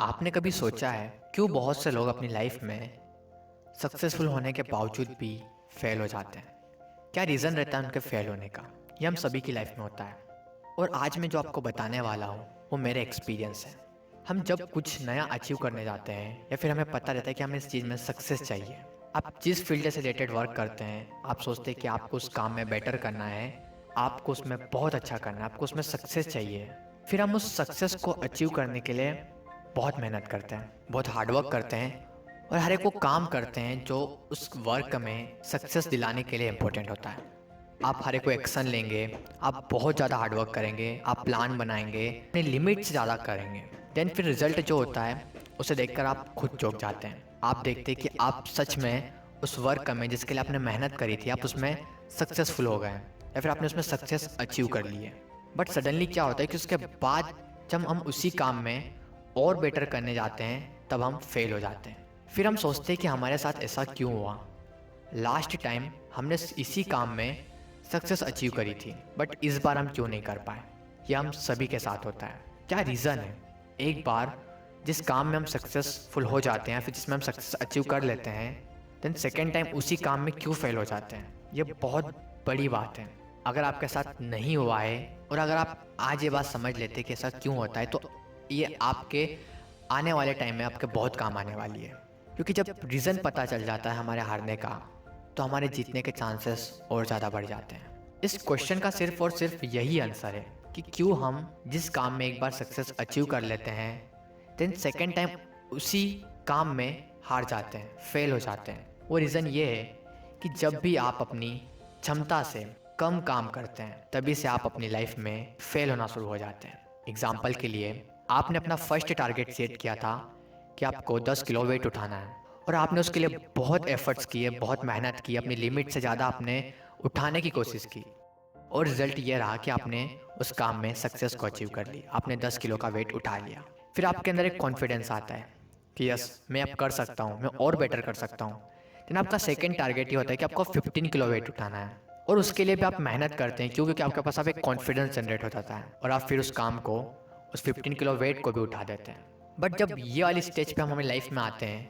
आपने कभी सोचा है क्यों बहुत से लोग अपनी लाइफ में सक्सेसफुल होने के बावजूद भी फेल हो जाते हैं? क्या रीज़न रहता है उनके फेल होने का? ये हम सभी की लाइफ में होता है। और आज मैं जो आपको बताने वाला हूँ वो मेरे एक्सपीरियंस है। हम जब कुछ नया अचीव करने जाते हैं या फिर हमें पता रहता है कि हमें इस चीज़ में सक्सेस चाहिए, आप जिस फील्ड से रिलेटेड वर्क करते हैं, आप सोचते हैं कि आपको उस काम में बेटर करना है, आपको उसमें बहुत अच्छा करना है, आपको उसमें सक्सेस चाहिए। फिर हम उस सक्सेस को अचीव करने के लिए बहुत मेहनत करते हैं, बहुत हार्डवर्क करते हैं और हर एक वो काम करते हैं जो उस वर्क में सक्सेस दिलाने के लिए इम्पोर्टेंट होता है। आप हर एक को एक्शन लेंगे, आप बहुत ज़्यादा हार्डवर्क करेंगे, आप प्लान बनाएंगे, अपने लिमिट से ज़्यादा करेंगे। देन फिर रिजल्ट जो होता है उसे देखकर आप खुद चौंक जाते हैं। आप देखते हैं कि आप सच में उस वर्क में जिसके लिए आपने मेहनत करी थी आप उसमें सक्सेसफुल हो गए या फिर आपने उसमें सक्सेस अचीव कर ली है। बट सडनली क्या होता है कि उसके बाद जब हम उसी काम में और बेटर करने जाते हैं तब हम फेल हो जाते हैं। फिर हम सोचते हैं कि हमारे साथ ऐसा क्यों हुआ। लास्ट टाइम हमने इसी काम में सक्सेस अचीव करी थी बट इस बार हम क्यों नहीं कर पाए। यह हम सभी के साथ होता है। क्या रीज़न है? एक बार जिस काम में हम सक्सेसफुल हो जाते हैं फिर जिसमें हम सक्सेस अचीव कर लेते हैं, देन सेकेंड टाइम उसी काम में क्यों फेल हो जाते हैं। ये बहुत बड़ी बात है। अगर आपके साथ नहीं हुआ है और अगर आप आज ये बात समझ लेते कि ऐसा क्यों होता है तो ये आपके आने वाले टाइम में आपके बहुत काम आने वाली है। क्योंकि जब रीज़न पता चल जाता है हमारे हारने का तो हमारे जीतने के चांसेस और ज़्यादा बढ़ जाते हैं। इस क्वेश्चन का सिर्फ और सिर्फ यही आंसर है कि क्यों हम जिस काम में एक बार सक्सेस अचीव कर लेते हैं देन सेकेंड टाइम उसी काम में हार जाते हैं, फेल हो जाते हैं। वो रीज़न ये है कि जब भी आप अपनी क्षमता से कम काम करते हैं तभी से आप अपनी लाइफ में फेल होना शुरू हो जाते हैं। एग्जाम्पल के लिए आपने अपना फर्स्ट टारगेट सेट किया था कि आपको 10 किलो वेट उठाना है और आपने उसके लिए बहुत एफर्ट्स किए, बहुत मेहनत की, अपनी लिमिट से ज़्यादा आपने उठाने की कोशिश की और रिजल्ट ये रहा कि आपने उस काम में सक्सेस को अचीव कर ली। आपने 10 किलो का वेट उठा लिया। फिर आपके अंदर एक कॉन्फिडेंस आता है कि यस मैं अब कर सकता हूँ, मैं और बेटर कर सकता हूँ। देन आपका सेकेंड टारगेट ये होता है कि आपको 15 किलो वेट उठाना है और उसके लिए भी आप मेहनत करते हैं क्योंकि आपके पास आप एक कॉन्फिडेंस जनरेट हो जाता है और आप फिर उस काम को, उस 15 किलो वेट को भी उठा देते हैं। बट जब ये वाली स्टेज पे हम हमारी लाइफ में आते हैं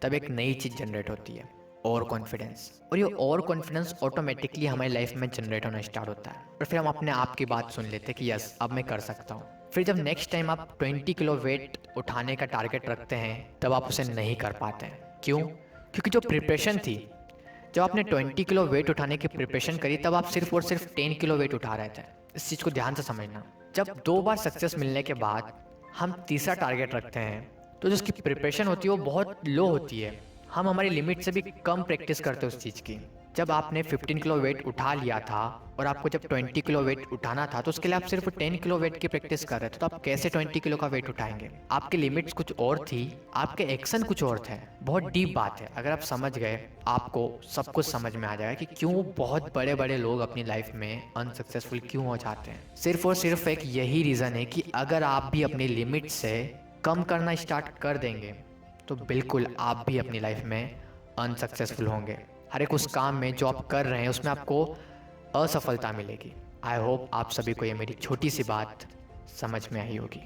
तब एक नई चीज़ जनरेट होती है, और कॉन्फिडेंस। और ये और कॉन्फिडेंस ऑटोमेटिकली हमारी लाइफ में जनरेट होना स्टार्ट होता है और फिर हम अपने आप की बात सुन लेते हैं कि यस अब मैं कर सकता हूँ। फिर जब नेक्स्ट टाइम आप 20 किलो वेट उठाने का टारगेट रखते हैं तब आप उसे नहीं कर पाते हैं। क्यों? क्योंकि जो प्रिपरेशन थी, जब आपने 20 किलो वेट उठाने की प्रिपरेशन करी तब आप सिर्फ और सिर्फ 10 किलो वेट उठा रहे थे। इस चीज़ को ध्यान से समझना। जब 2 बार सक्सेस मिलने के बाद हम तीसरा टारगेट रखते हैं तो जो उसकी प्रिपरेशन होती है वो बहुत लो होती है। हम हमारी लिमिट से भी कम प्रैक्टिस करते हैं उस चीज़ की। जब आपने 15 किलो वेट उठा लिया था और आपको जब 20 किलो वेट उठाना था तो उसके लिए आप सिर्फ 10 किलो वेट की प्रैक्टिस कर रहे थे, तो आप कैसे 20 किलो का वेट उठाएंगे? आपकी लिमिट्स कुछ और थी, आपके एक्शन कुछ और थे। बहुत डीप बात है। अगर आप समझ गए आपको सब कुछ समझ में आ जाएगा कि क्यों बहुत बड़े बड़े लोग अपनी लाइफ में अनसक्सेसफुल क्यों हो जाते हैं। सिर्फ और सिर्फ एक यही रीज़न है कि अगर आप भी अपनी लिमिट से कम करना स्टार्ट कर देंगे तो बिल्कुल आप भी अपनी लाइफ में अनसक्सेसफुल होंगे। हर एक उस काम में जो आप कर रहे हैं उसमें आपको असफलता मिलेगी। आई होप आप सभी को ये मेरी छोटी सी बात समझ में आई होगी।